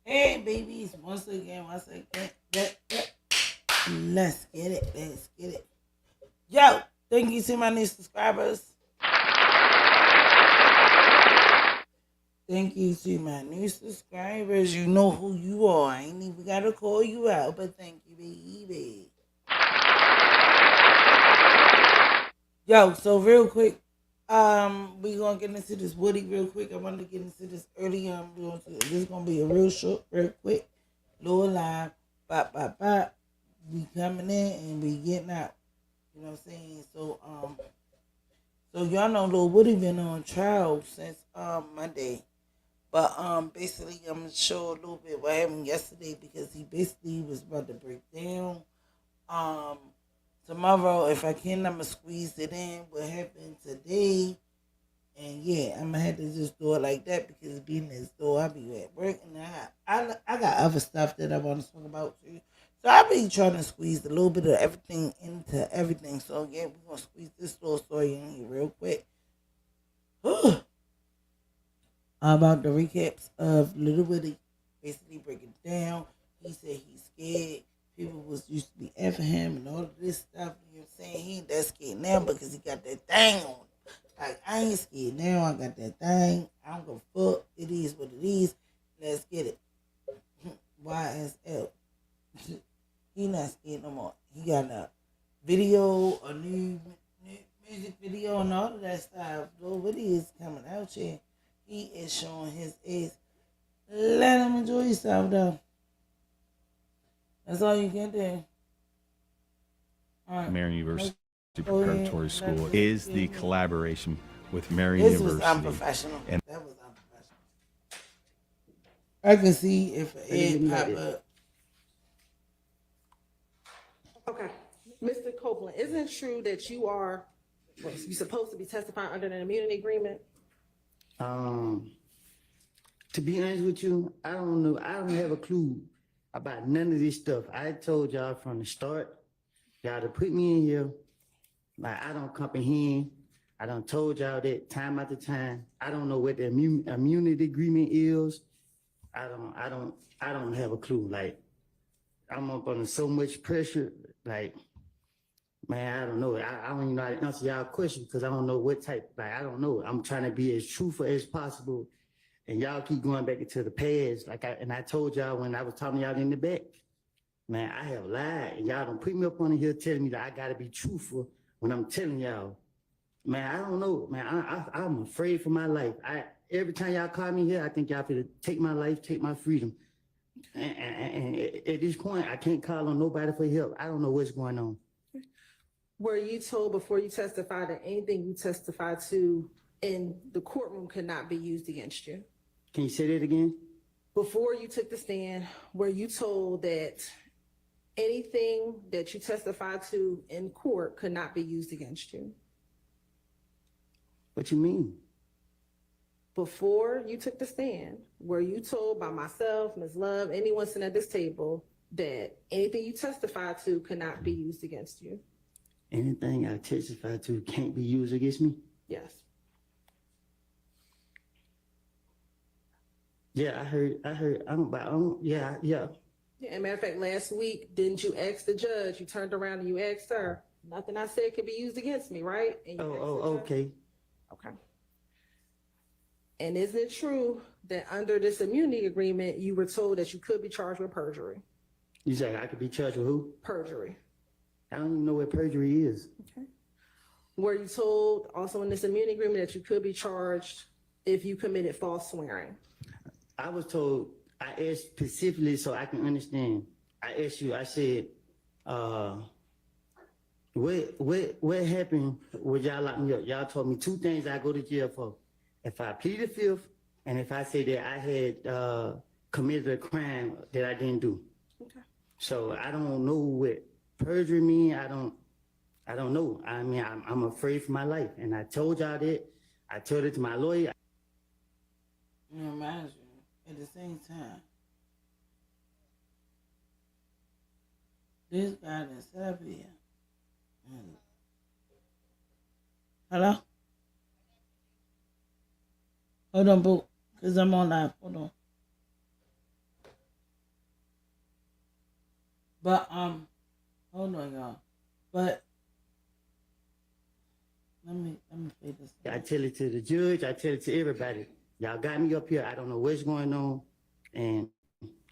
Hey, babies, once again. Let's get it. Let's get it. Yo, thank you to my new subscribers. Thank you to my new subscribers. You know who you are. I ain't even got to call you out, but thank you, baby. Yo, so real quick, we gonna get into this Woody real quick. I wanted to get into this earlier. This is gonna be a real short, real quick, little live. Bop, bop, bop. We coming in and we getting out. You know what I'm saying? So y'all know Lil Woody been on trial since Monday. But basically I'm gonna show a little bit what happened yesterday because he basically was about to break down. Um Tomorrow if I can I'ma squeeze it in what happened today. And yeah, I'm gonna have to just do it like that because being in this store, I'll be at work and I got other stuff that I want to talk about too. So I'll be trying to squeeze a little bit of everything into everything. So yeah, we're gonna squeeze this little story in here real quick. About the recaps of Little Woody, basically breaking it down. He said he's scared. People was used to be effing him and all of this stuff. You know what I'm saying? He ain't that scared now because he got that thing on. Like, I ain't scared now. I got that thing. I don't give a fuck. It is what it is. Let's get it. YSL. He not scared no more. He got a video, a new music video, and all of that stuff. Lil Woody is coming out here. He is showing his ass. Let him enjoy yourself, though. That's all you can do. All right. Marian University Preparatory School is the collaboration with Marian This University. was unprofessional. And that was unprofessional. I can see if it pop up. Okay. Mr. Copeland, isn't it true that you're supposed to be testifying under an immunity agreement? To be honest with you, I don't know. I don't have a clue about none of this stuff. I told y'all from the start, y'all to put me in here. Like, I don't comprehend. I done told y'all that time after time. I don't know what the immunity agreement is. I don't have a clue. Like, I'm up under so much pressure. Like, man, I don't know. I don't even know how to answer y'all question because I don't know what type. Like, I don't know. I'm trying to be as truthful as possible. And y'all keep going back into the past. I told y'all when I was talking to y'all in the back, man, I have lied. And y'all don't put me up on here telling me that I got to be truthful when I'm telling y'all. Man, I don't know. Man, I'm afraid for my life. Every time y'all call me here, I think y'all finna take my life, take my freedom. And at this point, I can't call on nobody for help. I don't know what's going on. Were you told before you testified that anything you testified to in the courtroom could not be used against you? Can you say that again? Before you took the stand, were you told that anything that you testified to in court could not be used against you? What you mean? Before you took the stand, were you told by myself, Ms. Love, anyone sitting at this table, that anything you testified to could not be used against you? Anything I testify to can't be used against me? Yes. Yeah, I heard, yeah. Yeah, and matter of fact, last week, didn't you ask the judge, you turned around and you asked her, nothing I said could be used against me, right? And you Okay. Okay. And isn't it true that under this immunity agreement, you were told that you could be charged with perjury? You said I could be charged with who? Perjury. I don't even know what perjury is. Okay. Were you told also in this immunity agreement that you could be charged if you committed false swearing? I was told, I asked specifically so I can understand. I asked you, I said, what happened when y'all locked me up? Y'all told me two things I go to jail for. If I plead the fifth, and if I say that I had committed a crime that I didn't do. Okay. So I don't know what perjury mean. I don't know. I mean, I'm afraid for my life. And I told y'all that. I told it to my lawyer. You know, mind you, at the same time, this guy that's up here. Hello? Hold on, boo, because I'm on live. Hold on. But hold on, y'all. But let me play this. I tell it to the judge. I tell it to everybody. Y'all got me up here. I don't know what's going on. And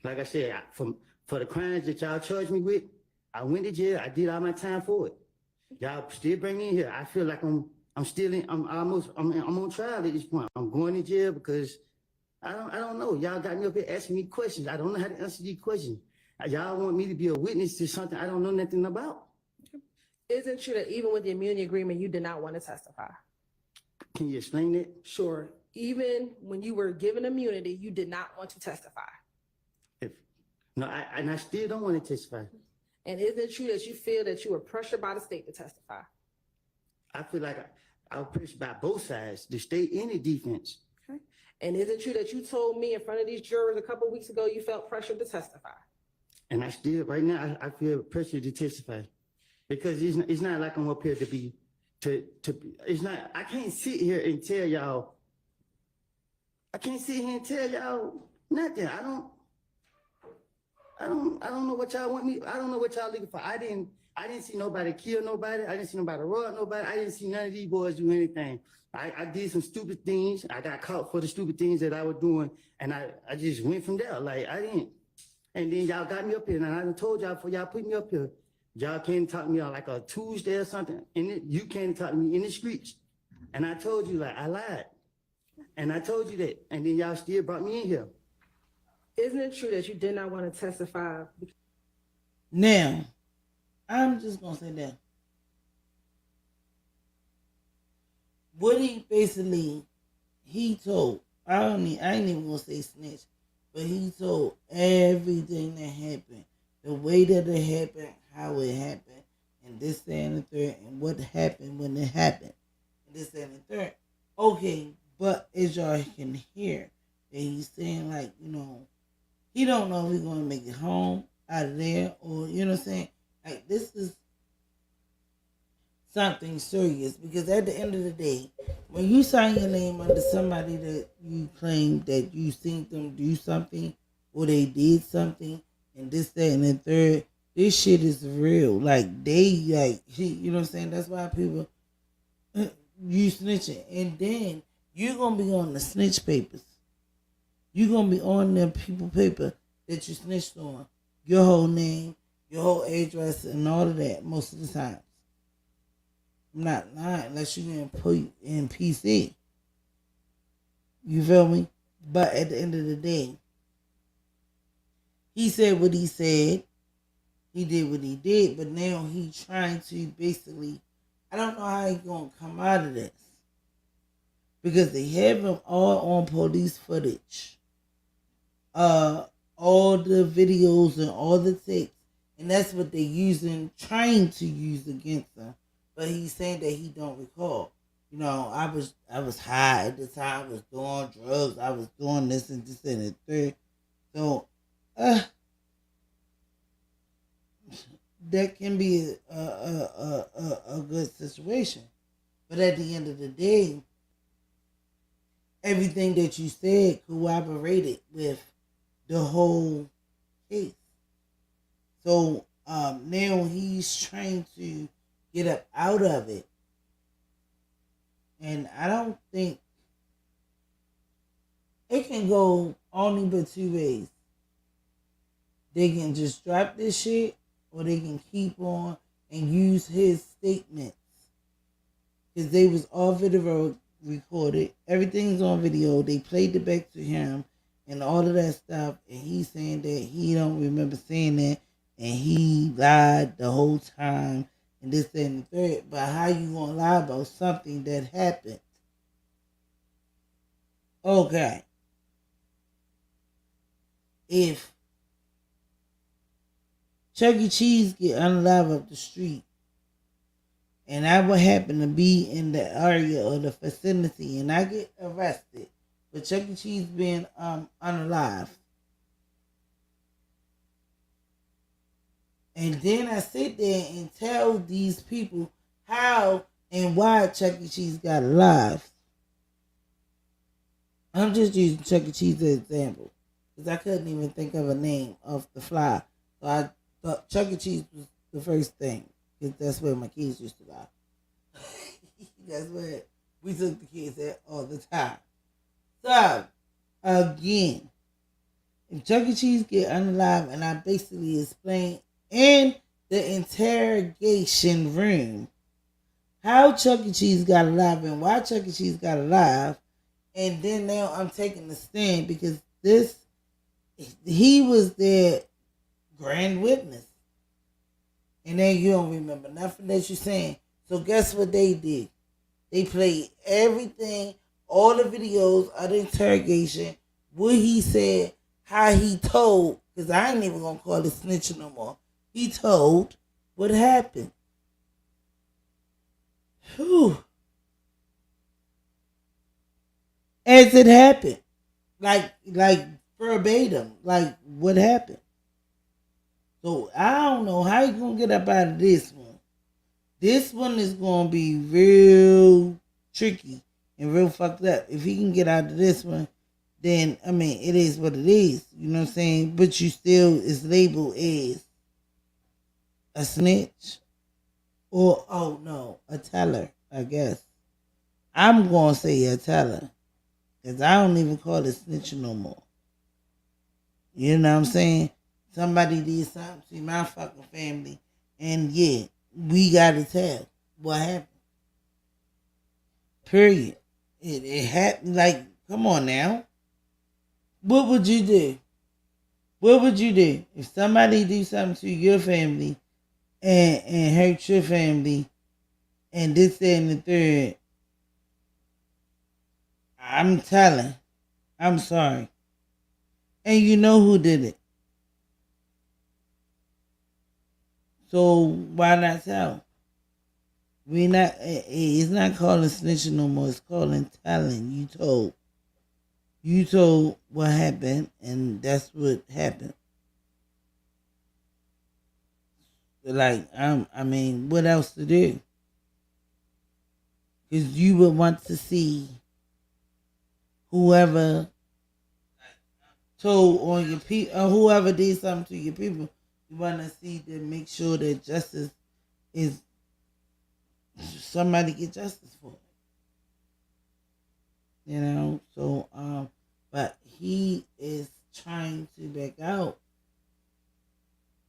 like I said, for the crimes that y'all charged me with, I went to jail. I did all my time for it. Y'all still bring me in here. I feel like I'm on trial at this point. I'm going to jail because I don't know. Y'all got me up here asking me questions. I don't know how to answer these questions. Y'all want me to be a witness to something I don't know nothing about. Isn't true that even with the immunity agreement, you did not want to testify? Can you explain that? Sure. Even when you were given immunity, you did not want to testify. I still don't want to testify. And isn't it true that you feel that you were pressured by the state to testify? I feel like I was pressured by both sides, the state and the defense. Okay. And isn't it true that you told me in front of these jurors a couple of weeks ago you felt pressured to testify? And I still, right now, I feel pressured to testify. Because it's not like I'm up here it's not, I can't sit here and tell y'all, nothing. I don't know what y'all want me, I don't know what y'all looking for. I didn't see nobody kill nobody. I didn't see nobody rob nobody. I didn't see none of these boys do anything. I did some stupid things. I got caught for the stupid things that I was doing. And I just went from there. Like, I didn't. And then y'all got me up here. And I done told y'all before y'all put me up here, y'all came to talk to me on like a Tuesday or something. And you came to talk to me in the streets. And I told you, like, I lied. And I told you that. And then y'all still brought me in here. Isn't it true that you did not want to testify? Now, I'm just going to say that. Woody basically, he told, I ain't even going to say snitch, but he told everything that happened. The way that it happened, how it happened, and this, that, and the third, and what happened when it happened, and this, that, and the third. Okay, but as y'all can hear, that he's saying, like, he don't know if he's going to make it home out of there, or, you know what I'm saying? Like, this is something serious, because at the end of the day, when you sign your name under somebody that you claim that you seen them do something, or they did something, and this, that, and the third, this shit is real. Like, you know what I'm saying? That's why people, you snitching. And then, you're going to be on the snitch papers. You're going to be on them people paper that you snitched on. Your whole name, your whole address, and all of that, most of the time. I'm not lying, unless you didn't put in PC. You feel me? But at the end of the day, he said what he said. He did what he did, but now he's trying to basically, I don't know how he's going to come out of this. Because they have him all on police footage. All the videos and all the tapes. And that's what they're trying to use against him. But he's saying that he don't recall. I was high at the time. I was doing drugs. I was doing this and this and the third. So, that can be a good situation. But at the end of the day, everything that you said corroborated with the whole case. So now he's trying to get up out of it. And I don't think it can go only but two ways. They can just drop this shit, or they can keep on and use his statements. Because they was all video recorded. Everything's on video. They played it back to him and all of that stuff. And he's saying that he don't remember saying that. And he lied the whole time. And this, that, and the third. But how you gonna lie about something that happened? Okay. If Chuck E. Cheese get unalive up the street, and I would happen to be in the area or the vicinity, and I get arrested for Chuck E. Cheese being unalive, and then I sit there and tell these people how and why Chuck E. Cheese got alive. I'm just using Chuck E. Cheese as an example, because I couldn't even think of a name off the fly. So I thought Chuck E. Cheese was the first thing. Because that's where my kids used to lie. That's where we took the kids at all the time. So, again, if Chuck E. Cheese get unalive, and I basically explain in the interrogation room how Chuck E. Cheese got alive and why Chuck E. Cheese got alive, and then now I'm taking the stand because he was their grand witness. And then you don't remember nothing that you're saying. So guess what they did? They played everything, all the videos of the interrogation, what he said, how he told, because I ain't even going to call it snitching no more. He told what happened. Whew. As it happened. Like verbatim. Like what happened. So I don't know how you going to get up out of this one. This one is going to be real tricky and real fucked up. If he can get out of this one, then, I mean, it is what it is. You know what I'm saying? But you still is labeled as a snitch. Or, oh no, a teller, I guess. I'm going to say a teller. Because I don't even call it snitching no more. You know what I'm saying? Somebody did something to my fucking family. And yeah, we got to tell what happened. Period. It happened. Like, come on now. What would you do? What would you do if somebody do something to your family and hurt your family and this, that, and the third? I'm telling. I'm sorry. And you know who did it. So why not tell? It's not calling snitching no more. It's calling telling. You told what happened, and that's what happened. Like, I mean, what else to do? Because you would want to see whoever told on your people, or whoever did something to your people, you want to see them make sure that justice is, somebody get justice for it. You know, so, but he is trying to back out.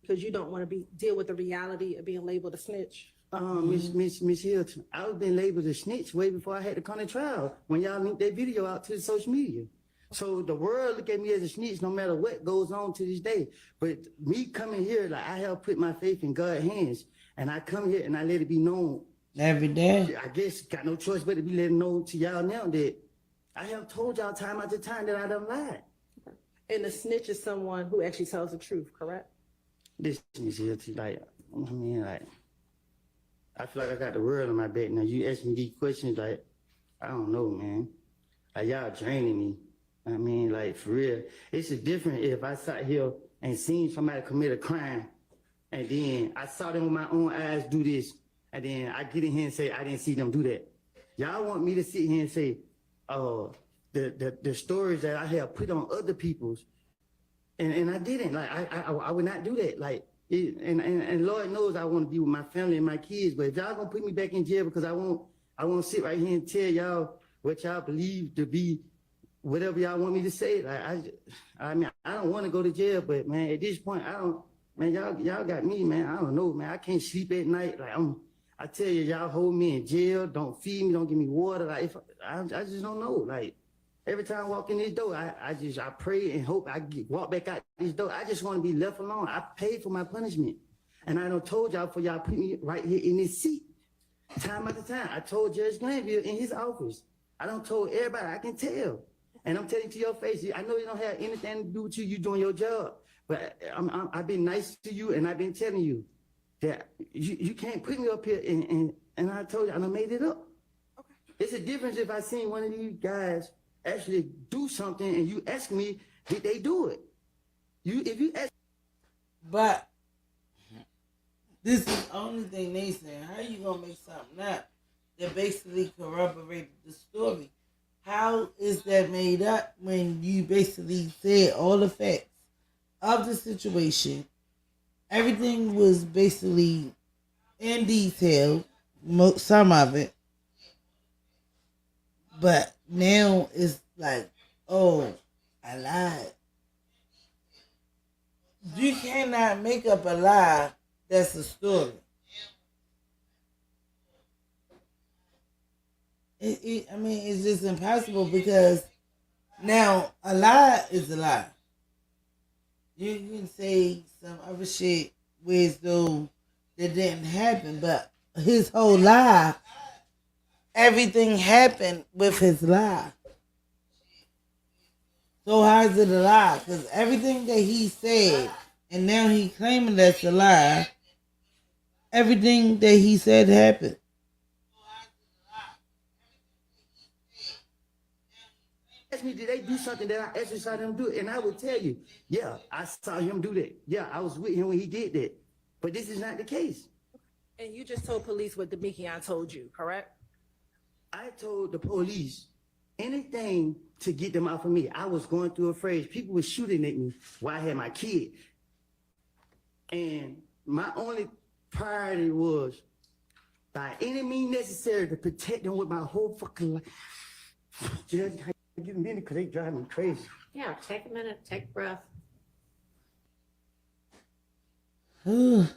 Because you don't want to deal with the reality of being labeled a snitch. Miss Hilton, I was been labeled a snitch way before I had to come to trial when y'all linked that video out to the social media. So the world look at me as a snitch no matter what goes on to this day. But me coming here, like I have put my faith in God's hands, and I come here and I let it be known. Every day. I guess got no choice but to be letting know to y'all now that I have told y'all time after time that I done lied. And a snitch is someone who actually tells the truth, correct? This is Hilton, like, I mean, like, I feel like I got the world on my back. Now you ask me these questions, like, I don't know, man. Like y'all draining me. I mean, like, for real. It's just different if I sat here and seen somebody commit a crime, and then I saw them with my own eyes do this, and then I get in here and say, I didn't see them do that. Y'all want me to sit here and say, the stories that I have put on other people's, and I didn't. Like, I would not do that. Like, and Lord knows I want to be with my family and my kids, but if y'all gonna put me back in jail because I won't sit right here and tell y'all what y'all believe to be whatever y'all want me to say. Like, I mean, I don't want to go to jail, but man, at this point, I don't, man, y'all got me, man. I don't know, man. I can't sleep at night. Like, I tell you, y'all hold me in jail, don't feed me, don't give me water. Like, I just don't know. Like, every time I walk in this door, I pray and hope walk back out this door. I just want to be left alone. I paid for my punishment. And I done told y'all for y'all put me right here in this seat. Time after time. I told Judge Glanville in his office. I done told everybody, I can tell. And I'm telling you to your face, I know you don't have anything to do with you doing your job. But I've been nice to you, and I've been telling you that you can't put me up here, and I told you, I done made it up. Okay. It's a difference if I seen one of these guys actually do something and you ask me, did they do it? If you ask. But this is the only thing they say. How you gonna make something up that basically corroborated the story? How is that made up when you basically said all the facts of the situation everything was basically in detail, some of it, but now it's like, oh, I lied. You cannot make up a lie that's a story. I mean, it's just impossible because now a lie is a lie. You can say some other shit where as though that didn't happen, but his whole lie, everything happened with his lie. So how is it a lie? Because everything that he said, and now he claiming that's a lie, everything that he said happened. Ask me, did they do something that I actually saw them do? And I would tell you, yeah, I saw him do that. Yeah, I was with him when he did that. But this is not the case. And you just told police what Demikian told you, correct? I told the police anything to get them off of me. I was going through a phase. People were shooting at me while I had my kid. And my only priority was by any means necessary to protect them with my whole fucking life. Just give a minute because they drive me crazy. Yeah, take a minute, take a breath. This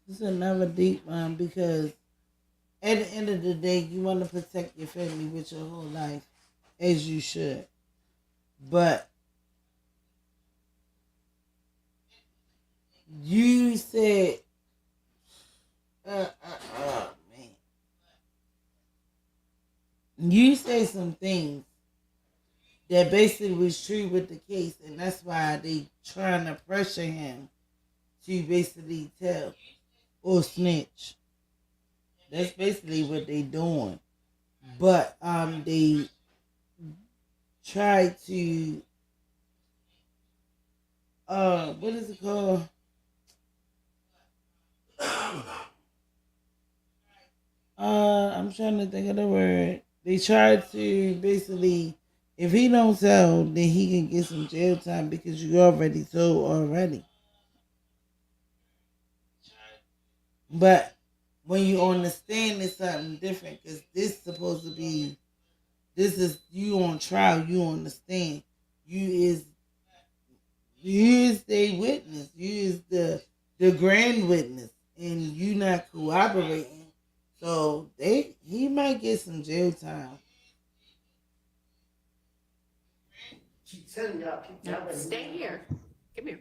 is another deep one because at the end of the day, you want to protect your family with your whole life, as you should. But you said, man, you said some things that basically was true with the case, and that's why they trying to pressure him to basically tell or snitch. That's basically what they doing. But they try to what is it called? I'm trying to think of the word. They try to basically, if he don't tell, then he can get some jail time because you already told already. But when you on the stand, it's something different because this supposed to be, this is you on trial, you on the stand, you is the witness, you is the grand witness, and you not cooperating. So he might get some jail time. Keep telling y'all, Stay here. Come here.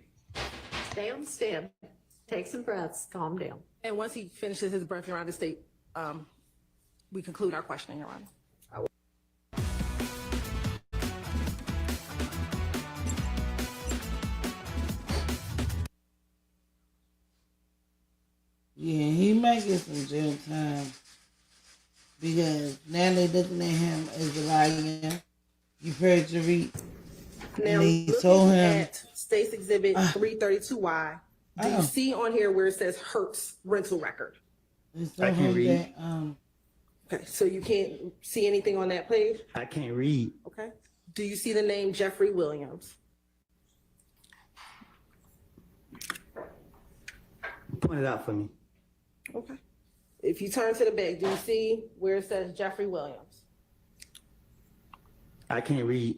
Stay on the stand. Take some breaths. Calm down. And once he finishes his breath, Your Honor, state, we conclude our questioning, Your Honor. Yeah, he might get some jail time because now they looking at him as a liar. You perjury. Now, they looking told him at State's Exhibit 332Y, do you see on here where it says Hertz rental record? I can read. Okay, so you can't see anything on that page? I can't read. Okay. Do you see the name Jeffrey Williams? Point it out for me. Okay. If you turn to the back, do you see where it says Jeffrey Williams? I can't read.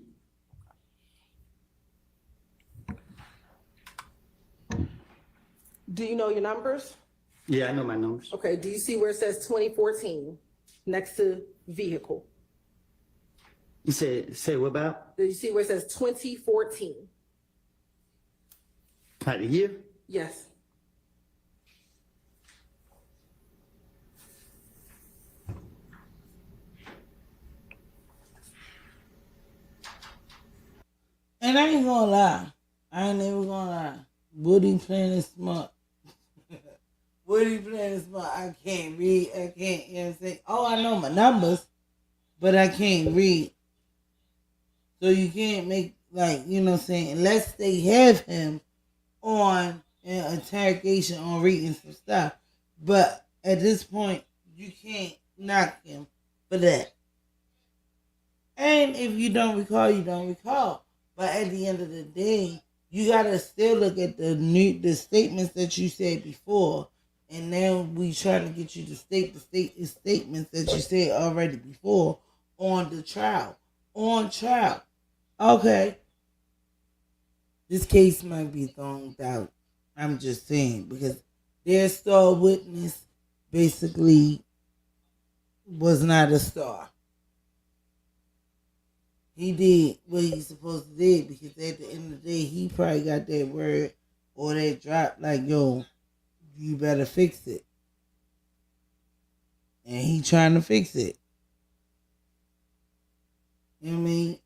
Do you know your numbers? Yeah, I know my numbers. Okay, do you see where it says 2014 next to vehicle? You say what about? Do you see where it says 2014? Like the year? Yes. And I ain't gonna lie. I ain't never gonna lie. Woody playing is smart. Woody playing is smart. I can't read. I can't, you know what I'm saying? Oh, I know my numbers, but I can't read. So you can't make, like, you know what I'm saying? Unless they have him on an interrogation on reading some stuff. But at this point, you can't knock him for that. And if you don't recall, you don't recall. But at the end of the day, You gotta still look at the statements that you said before, and now we trying to get you to state the statements that you said already before on the trial. On trial. Okay. This case might be thrown out. I'm just saying because their star witness basically was not a star. He did what he's supposed to do because at the end of the day, he probably got that word or that drop like, yo, you better fix it. And he trying to fix it. You know what I mean?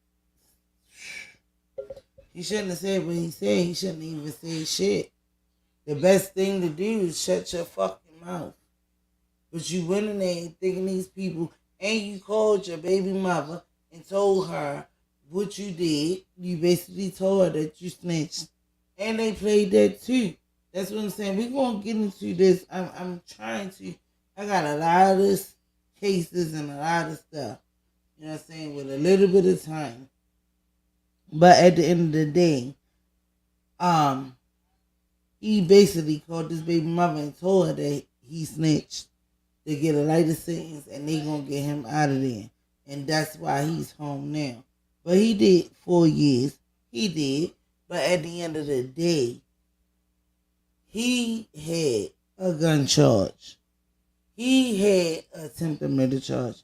He shouldn't have said what he said. He shouldn't even say shit. The best thing to do is shut your fucking mouth. But you went in there thinking these people, and you called your baby mother and told her what you did. You basically told her that you snitched. And they played that too. That's what I'm saying. We're going to get into this. I'm trying to. I got a lot of cases and a lot of stuff. You know what I'm saying? With a little bit of time. But at the end of the day, he basically called this baby mother and told her that he snitched to get a lighter sentence and they gonna get him out of there. And that's why he's home now. But he did 4 years. He did. But at the end of the day, he had a gun charge. He had attempted murder charge.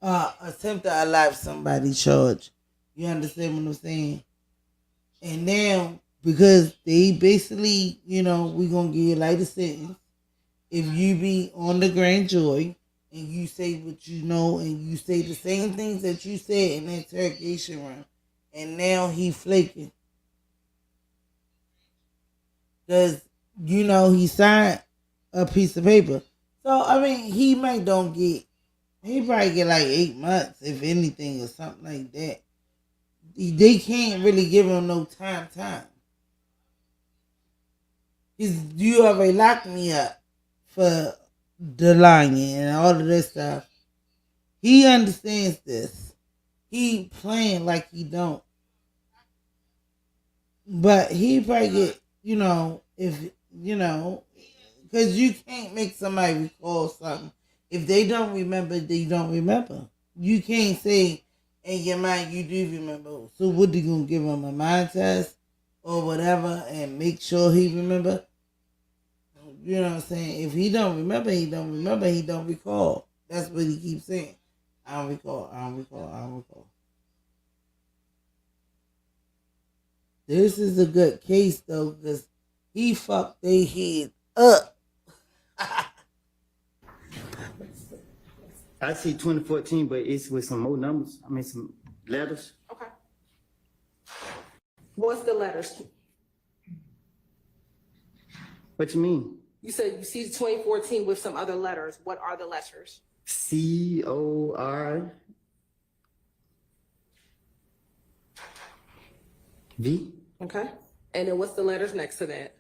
Attempted to alive somebody charge. You understand what I'm saying? And now, because they basically, we going to give you a lighter sentence. If you be on the grand jury and you say what you know and you say the same things that you said in the interrogation room, and now he flaking. Because, he signed a piece of paper. So, I mean, he probably get like 8 months, if anything, or something like that. They can't really give him no time. You already locked me up for the lying and all of this stuff. He understands this. He playing like he don't. But he probably get, because you can't make somebody recall something. If they don't remember, they don't remember. You can't say in your mind you do remember. So what, they gonna give him a mind test or whatever and make sure he remember? You know what I'm saying? If he don't remember, he don't recall. That's what he keeps saying. I don't recall. This is a good case though, because he fucked their head up. I see 2014, but it's with some more numbers. I mean, some letters. Okay. What's the letters? What you mean? You said you see 2014 with some other letters. What are the letters? CORV. Okay. And then what's the letters next to that?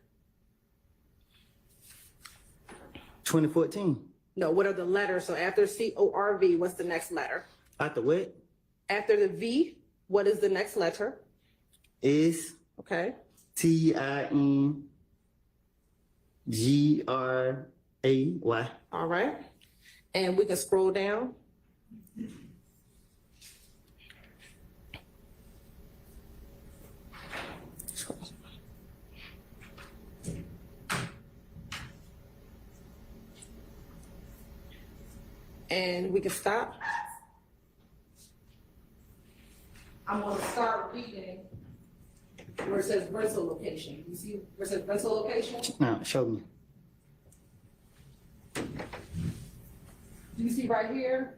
2014. No, what are the letters? So after CORV, what's the next letter? After what? After the V, what is the next letter? Is Okay. TINGRAY. All right. And we can scroll down. And we can stop. I'm going to start reading where it says rental location. You see where it says rental location? No, show me. Do you see right here?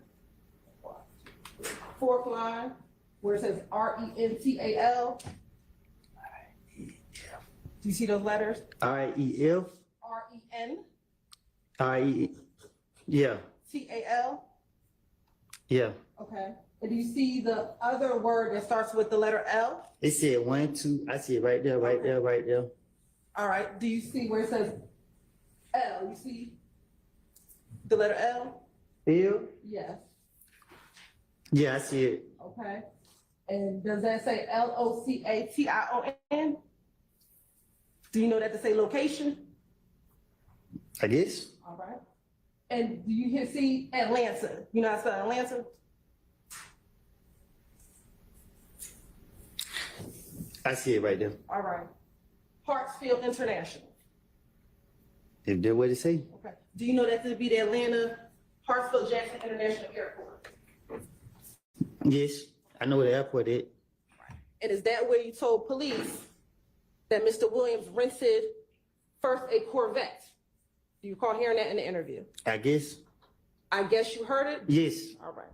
Fourth line where it says RENTAL. Do you see those letters? REF. REN. RE. Yeah. TAL. Yeah. Okay. And do you see the other word that starts with the letter L? It said 1, 2. I see it right there, right there, right there. All right. Do you see where it says L? You see the letter L? Bill? Yes. Yeah, I see it. Okay. And does that say LOCATION? Do you know that to say location? I guess. All right. And do you see Atlanta? You know how to spell Atlanta? I see it right there. All right. Hartsfield International. If that's what it say. Okay. Do you know that to be the Atlanta Hartsfield Jackson International Airport? Yes, I know where the airport is. And is that where you told police that Mr. Williams rented first a Corvette? Do you recall hearing that in the interview? I guess. I guess you heard it? Yes. All right.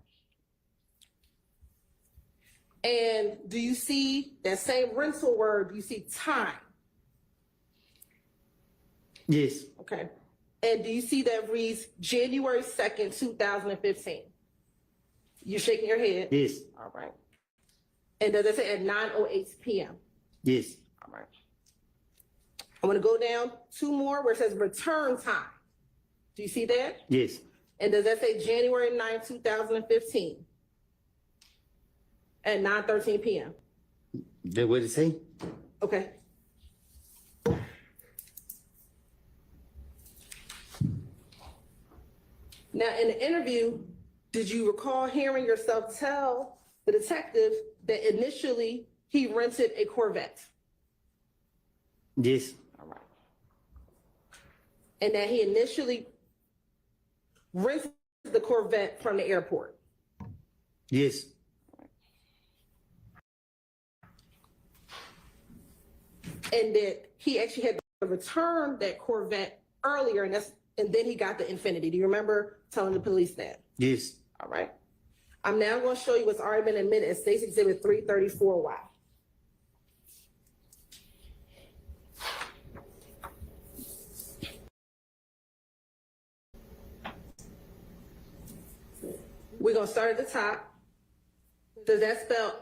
And do you see that same rental word? Do you see time? Yes. Okay. And do you see that reads January 2nd, 2015? You shaking your head? Yes. All right. And does it say at 9:08 p.m.? Yes. All right. I'm going to go down two more where it says return time. Do you see that? Yes. And does that say January 9th, 2015 at 9:13 p.m.? That what it say? Okay. Now, in the interview, did you recall hearing yourself tell the detective that initially he rented a Corvette? Yes. All right. And that he initially rented the Corvette from the airport? Yes. And that he actually had to return that Corvette earlier, and then he got the Infinity. Do you remember telling the police that? Yes. All right. I'm now going to show you what's already been admitted as State's Exhibit 334Y. We're going to start at the top. Does that spell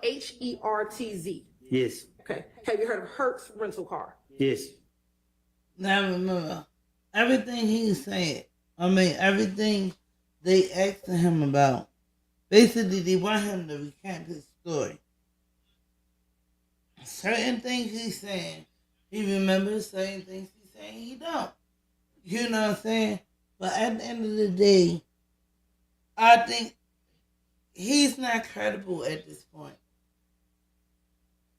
Hertz? Yes. Okay. Have you heard of Hertz rental car? Yes. Now remember, everything he said, everything they asked him about, basically they want him to recant his story. Certain things he's saying, he remembers. Certain things he's saying, he don't. You know what I'm saying? But at the end of the day, I think he's not credible at this point.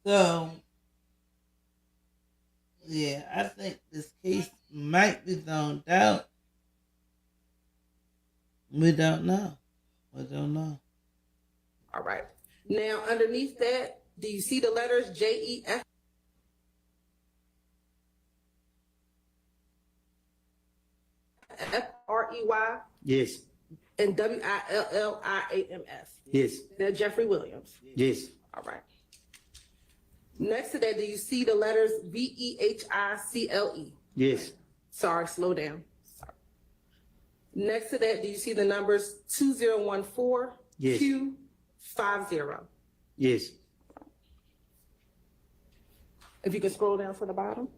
So, yeah, I think this case might be thrown out. We don't know. We don't know. All right. Now, underneath that, do you see the letters JEF? FREY Yes. and WILLIAMS. Yes. They're Jeffrey Williams. Yes. All right. Next to that, do you see the letters VEHICLE? Yes. Sorry, slow down. Sorry. Next to that, do you see the numbers 2014 Yes. Q50? Yes. If you could scroll down to the bottom.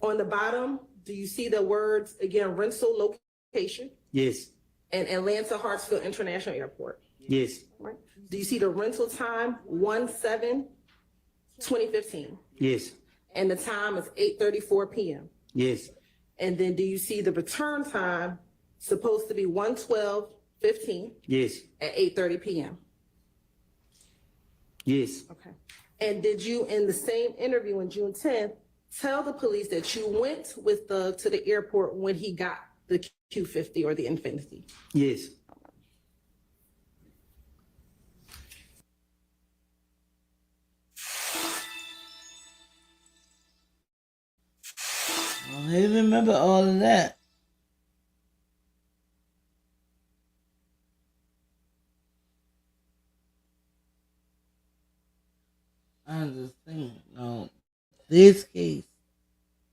On the bottom, do you see the words, again, rental location Yes. and Atlanta Hartsfield International Airport? Yes. Right. Do you see the rental time 1/7/2015? Yes. And the time is 8:34 p.m. Yes. And then do you see the return time supposed to be 1/12/15 Yes. at 8:30 p.m.? Yes. Okay. And did you, in the same interview on June 10th, tell the police that you went with to the airport when he got the Q50 or the Infinity? Yes. Well, he remember all of that. I'm just saying, this case,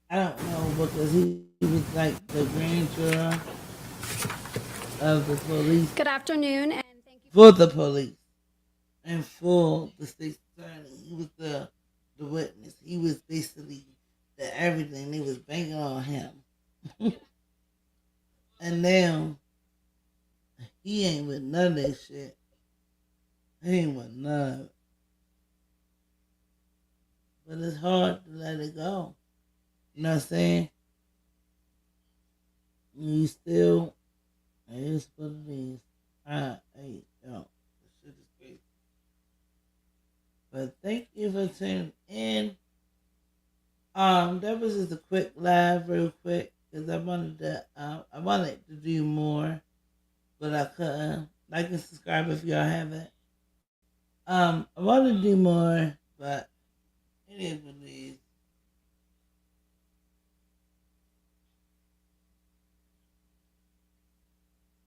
I don't know, because he was like the grand juror of the police. Good afternoon, and thank you. For the police and for the state attorney. He was the witness. He was basically the everything. They was banking on him. And now he ain't with none of that shit. He ain't want none of it. But it's hard to let it go. You know what I'm saying? You still, it is what it is. Hey, yo, this shit is crazy. But thank you for tuning in. That was just a quick live, real quick, because I wanted to do more, but I couldn't. Like and subscribe if y'all haven't. I wanted to do more, but it is what it is.